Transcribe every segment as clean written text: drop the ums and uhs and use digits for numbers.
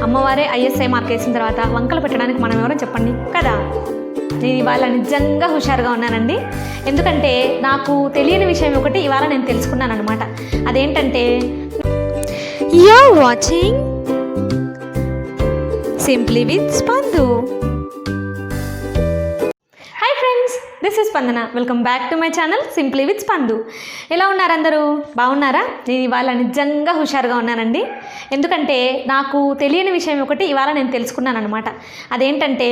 అమ్మవారే ISI mark వేసిన తర్వాత వంకలు పెట్టడానికి మనం ఎవరో చెప్పండి కదా. నేను ఇవాళ నిజంగా హుషారుగా ఉన్నానండి. ఎందుకంటే నాకు తెలియని విషయం ఒకటి ఇవాళ నేను తెలుసుకున్నాను అనమాట. అదేంటంటే You're watching Simply with Spandu. Hi friends, this is Spandana. Welcome back to my channel simply with Spandu. ఎలా ఉన్నారు అందరూ? బాగున్నారా? నేను ఇవాళ నిజంగా హుషారుగా ఉన్నానండి. ఎందుకంటే నాకు తెలియని విషయం ఒకటి ఇవాళ నేను తెలుసుకున్నాను అనమాట. అదేంటంటే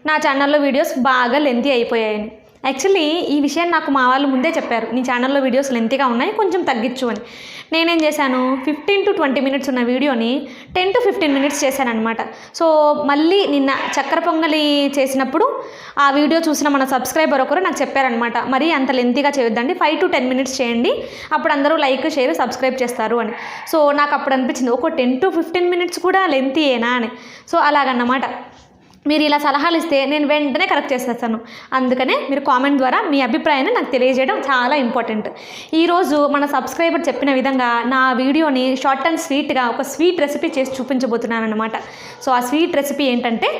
నా ఛానల్లో వీడియోస్ బాగా లెంతీ అయిపోయాయని. యాక్చువల్లీ ఈ విషయం నాకు మా వాళ్ళు ముందే చెప్పారు, నీ ఛానల్లో వీడియోస్ లెంతీగా ఉన్నాయి, కొంచెం తగ్గించు అని. నేనేం చేశాను, 15 to 20 minutes ఉన్న వీడియోని 10 to 15 minutes చేశానమాట. సో మళ్ళీ నిన్న చక్కెర పొంగలి చేసినప్పుడు ఆ వీడియో చూసిన మన సబ్స్క్రైబర్ ఒకరు నాకు చెప్పారనమాట, మరి అంత లెంతీగా చేయొద్దండి, 5 to 10 minutes చేయండి, అప్పుడు అందరూ లైక్ షేర్ సబ్స్క్రైబ్ చేస్తారు అని. సో నాకు అప్పుడు అనిపించింది, ఒక 10 to 15 minutes కూడా లెంతీయేనా అని. సో అలాగన్నమాట. మీరు ఇలా సలహాలు ఇస్తే నేను వెంటనే కరెక్ట్ చేసేస్తాను. అందుకనే మీరు కామెంట్ ద్వారా మీ అభిప్రాయాన్ని నాకు తెలియజేయడం చాలా ఇంపార్టెంట్. ఈరోజు మన సబ్స్క్రైబర్ చెప్పిన విధంగా నా వీడియోని షార్ట్ అండ్ స్వీట్గా ఒక స్వీట్ రెసిపీ చేసి చూపించబోతున్నాను అనమాట. సో ఆ స్వీట్ రెసిపీ ఏంటంటే,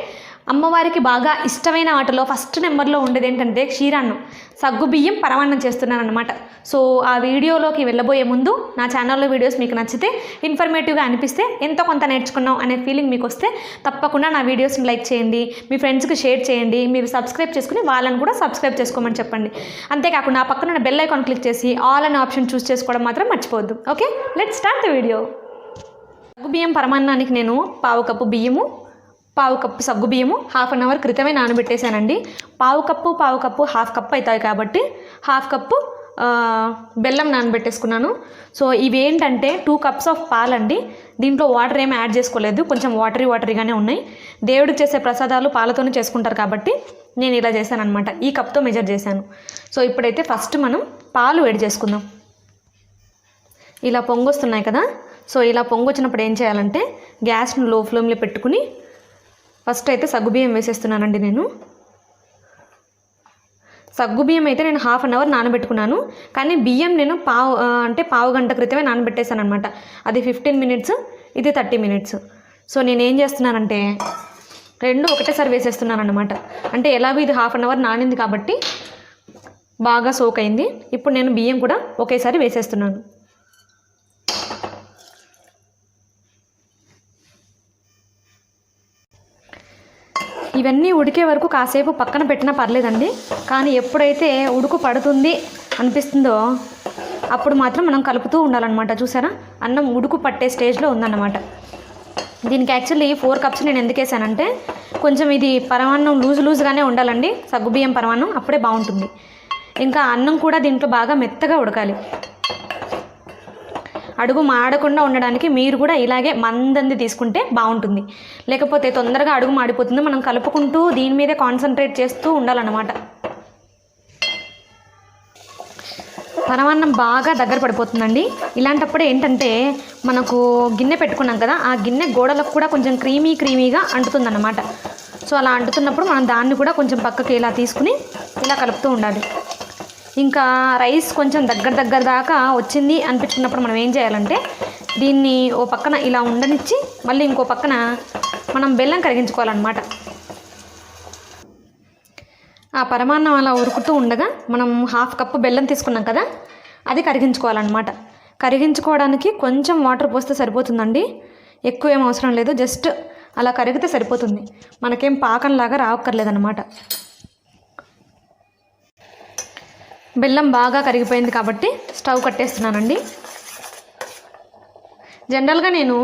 అమ్మవారికి బాగా ఇష్టమైన వాటిలో ఫస్ట్ నెంబర్లో ఉండేది ఏంటంటే క్షీరాన్నం, సగ్గుబియ్యం పరమాన్నం చేస్తున్నాను అనమాట. సో ఆ వీడియోలోకి వెళ్ళబోయే ముందు నా ఛానల్లో వీడియోస్ మీకు నచ్చితే, ఇన్ఫర్మేటివ్గా అనిపిస్తే, ఎంతో కొంత నేర్చుకున్నాం అనే ఫీలింగ్ మీకు వస్తే తప్పకుండా నా వీడియోస్ని లైక్ చేయండి, మీ ఫ్రెండ్స్కి షేర్ చేయండి, మీరు సబ్స్క్రైబ్ చేసుకుని వాళ్ళని కూడా సబ్స్క్రైబ్ చేసుకోమని చెప్పండి. అంతేకాకుండా ఆ పక్కన బెల్ ఐకాన్ క్లిక్ చేసి ఆల్ అనే ఆప్షన్ చూస్ చేసుకోవడం మాత్రం మర్చిపోవద్దు. Okay, let's start the video. సగ్గుబియ్యం పరమాన్నానికి నేను పావు కప్పు బియ్యము, పావు కప్పు సగ్గుబియ్యము 1/2 hour క్రితమే నానబెట్టేశానండి. పావు కప్పు హాఫ్ కప్ అవుతాయి కాబట్టి 1/2 cup బెల్లం నానబెట్టేసుకున్నాను. సో ఇవేంటంటే 2 cups ఆఫ్ పాలండి. దీంట్లో వాటర్ ఏమీ యాడ్ చేసుకోలేదు, కొంచెం వాటరీగానే ఉన్నాయి. దేవుడికి చేసే ప్రసాదాలు పాలతోనే చేసుకుంటారు కాబట్టి నేను ఇలా చేశాను అనమాట. ఈ కప్తో మెజర్ చేశాను. సో ఇప్పుడైతే ఫస్ట్ మనం పాలు వేడి చేసుకుందాం. ఇలా పొంగొస్తున్నాయి కదా. సో ఇలా పొంగొచ్చినప్పుడు ఏం చేయాలంటే గ్యాస్ను లో ఫ్లేమ్లో పెట్టుకుని ఫస్ట్ అయితే సగ్గుబియ్యం వేసేస్తున్నానండి. నేను సగ్గుబియ్యం అయితే నేను 1/2 hour నానబెట్టుకున్నాను, కానీ బియ్యం నేను పావు గంట క్రితమే నానబెట్టేశాను అనమాట. అది 15 minutes, ఇది 30 minutes. సో నేనేం చేస్తున్నానంటే రెండు ఒకటేసారి వేసేస్తున్నాను అనమాట. అంటే ఎలాగో ఇది 1/2 hour నానింది కాబట్టి బాగా సోక్ అయింది. ఇప్పుడు నేను బియ్యం కూడా ఒకేసారి వేసేస్తున్నాను. ఇవన్నీ ఉడికే వరకు కాసేపు పక్కన పెట్టినా పర్లేదండి, కానీ ఎప్పుడైతే ఉడుకు పడుతుంది అనిపిస్తుందో అప్పుడు మాత్రం మనం కలుపుతూ ఉండాలన్నమాట. చూసారా, అన్నం ఉడుకు పట్టే స్టేజ్లో ఉందన్నమాట. దీనికి యాక్చువల్లీ 4 cups నేను ఎందుకు వేసానంటే, కొంచెం ఇది పరమాన్నం లూజ్గానే ఉండాలండి, సగ్గుబియ్యం పరమాన్నం, అప్పుడే బాగుంటుంది. ఇంకా అన్నం కూడా దీంట్లో బాగా మెత్తగా ఉడకాలి. అడుగు మాడకుండా ఉండడానికి మీరు కూడా ఇలాగే మందంది తీసుకుంటే బాగుంటుంది, లేకపోతే తొందరగా అడుగు మాడిపోతుంది. మనం కలుపుకుంటూ దీని మీదే కాన్సన్ట్రేట్ చేస్తూ ఉండాలన్నమాట. పరమాన్నం బాగా దగ్గర పడిపోతుందండి. ఇలాంటప్పుడు ఏంటంటే మనకు గిన్నె పెట్టుకున్నాం కదా, ఆ గిన్నె గోడలకు కూడా కొంచెం క్రీమీగా అంటుతుందన్నమాట. సో అలా అంటుతున్నప్పుడు మనం దాన్ని కూడా కొంచెం పక్కకి ఇలా తీసుకుని ఇలా కలుపుతూ ఉండాలి. ఇంకా రైస్ కొంచెం దగ్గర దాకా వచ్చింది అనిపించుకున్నప్పుడు మనం ఏం చేయాలంటే దీన్ని ఓ పక్కన ఇలా ఉండనిచ్చి మళ్ళీ ఇంకో పక్కన మనం బెల్లం కరిగించుకోవాలన్నమాట. ఆ పరమాన్నం అలా ఉరుకుతూ ఉండగా మనం 1/2 cup బెల్లం తీసుకున్నాం కదా, అది కరిగించుకోవాలన్నమాట. కరిగించుకోవడానికి కొంచెం వాటర్ పోస్తే సరిపోతుందండి, ఎక్కువ ఏం అవసరం లేదు. జస్ట్ అలా కరిగితే సరిపోతుంది, మనకేం పాకంలాగా రావక్కర్లేదన్నమాట. బెల్లం బాగా కరిగిపోయింది కాబట్టి స్టవ్ కట్టేస్తున్నానండి. జనరల్గా నేను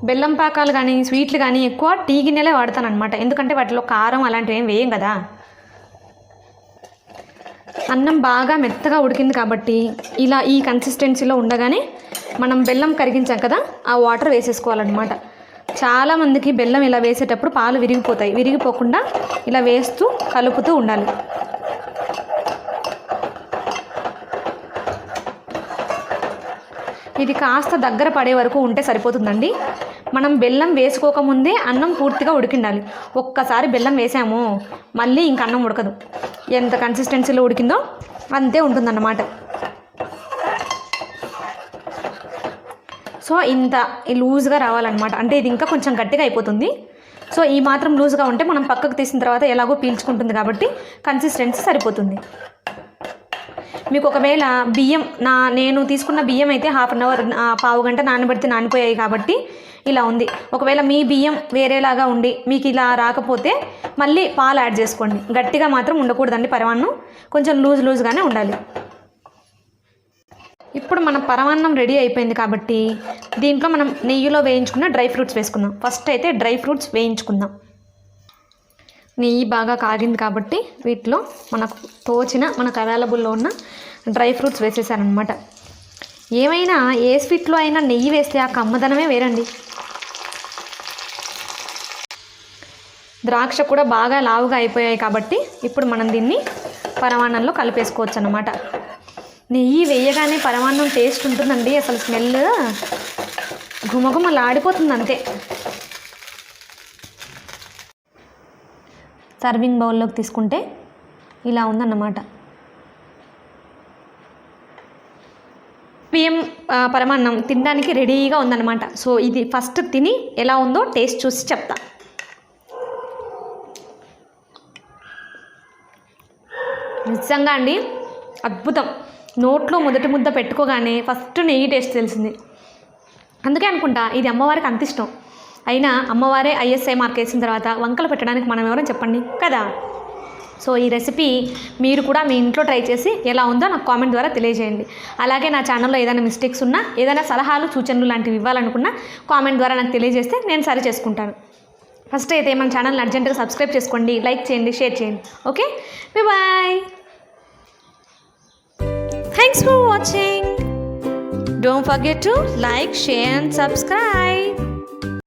బెల్లం పాకాలు కానీ స్వీట్లు కానీ ఎక్కువ టీ గిన్నెలే వాడతాను అనమాట, ఎందుకంటే వాటిలో కారం అలాంటివి ఏం వేయం కదా. అన్నం బాగా మెత్తగా ఉడికింది కాబట్టి ఇలా ఈ కన్సిస్టెన్సీలో ఉండగానే మనం బెల్లం కరిగించాం కదా, ఆ వాటర్ వేసేసుకోవాలన్నమాట. చాలామందికి బెల్లం ఇలా వేసేటప్పుడు పాలు విరిగిపోతాయి, విరిగిపోకుండా ఇలా వేస్తూ కలుపుతూ ఉండాలి. ఇది కాస్త దగ్గర పడే వరకు ఉంటే సరిపోతుందండి. మనం బెల్లం వేసుకోకముందే అన్నం పూర్తిగా ఉడికిండాలి. ఒక్కసారి బెల్లం వేసాము మళ్ళీ ఇంక అన్నం ఉడకదు. ఎంత కన్సిస్టెన్సీలో ఉడికిందో అంతే ఉంటుందన్నమాట. సో ఇంత లూజ్గా రావాలన్నమాట. అంటే ఇది ఇంకా కొంచెం గట్టిగా అయిపోతుంది. సో ఈ మాత్రం లూజ్గా ఉంటే మనం పక్కకు తీసిన తర్వాత ఎలాగో పీల్చుకుంటుంది కాబట్టి కన్సిస్టెన్సీ సరిపోతుంది. మీకు ఒకవేళ బియ్యం నేను తీసుకున్న బియ్యం అయితే 1/2 అవర్ పావు గంట నానబెడితే నానిపోయాయి కాబట్టి ఇలా ఉంది. ఒకవేళ మీ బియ్యం వేరేలాగా ఉండి మీకు ఇలా రాకపోతే మళ్ళీ పాలు యాడ్ చేసుకోండి. గట్టిగా మాత్రం ఉండకూడదండి పరమాన్నం, కొంచెం లూజ్గానే ఉండాలి. ఇప్పుడు మన పరమాన్నం రెడీ అయిపోయింది కాబట్టి దీంట్లో మనం నెయ్యిలో వేయించుకున్న డ్రై ఫ్రూట్స్ వేసుకుందాం. ఫస్ట్ అయితే డ్రై ఫ్రూట్స్ వేయించుకుందాం. నెయ్యి బాగా కాగింది కాబట్టి వీటిలో మనకు అవైలబుల్లో ఉన్న డ్రై ఫ్రూట్స్ వేసేసానమాట. ఏమైనా ఏ స్వీట్లో అయినా నెయ్యి వేస్తే ఆ కమ్మదనమే వేరండి. ద్రాక్ష కూడా బాగా లావుగా అయిపోయాయి కాబట్టి ఇప్పుడు మనం దీన్ని పరమాన్నంలో కలిపేసుకోవచ్చు అన్నమాట. నెయ్యి వేయగానే పరమాన్నం టేస్ట్ ఉంటుందండి. అసలు స్మెల్ గుమగుమలాడిపోతుంది అంతే. సర్వింగ్ బౌల్లోకి తీసుకుంటే ఇలా ఉందన్నమాట. బియ్యం పరమాన్నం తినడానికి రెడీగా ఉందన్నమాట. సో ఇది ఫస్ట్ తిని ఎలా ఉందో టేస్ట్ చూసి చెప్తా. నిజంగా అండి అద్భుతం. నోట్లో మొదటి ముద్ద పెట్టుకోగానే ఫస్ట్ నెయ్యి టేస్ట్ తెలిసింది. అందుకే అనుకుంటా ఇది అమ్మవారికి అంత ఇష్టం. అయినా అమ్మవారే ISI మార్క్ వేసిన తర్వాత వంకలు పెట్టడానికి మనం ఎవరైనా చెప్పండి కదా. సో ఈ రెసిపీ మీరు కూడా మీ ఇంట్లో ట్రై చేసి ఎలా ఉందో నాకు కామెంట్ ద్వారా తెలియజేయండి. అలాగే నా ఛానల్లో ఏదైనా మిస్టేక్స్ ఉన్నా, ఏదైనా సలహాలు సూచనలు లాంటివి ఇవ్వాలనుకున్నా కామెంట్ ద్వారా నాకు తెలియజేస్తే నేను సరి చేసుకుంటాను. ఫస్ట్ అయితే మన ఛానల్ని అర్జెంటుగా సబ్స్క్రైబ్ చేసుకోండి, లైక్ చేయండి, షేర్ చేయండి. Okay, bye. Thanks for watching. Don't forget to like, share and subscribe.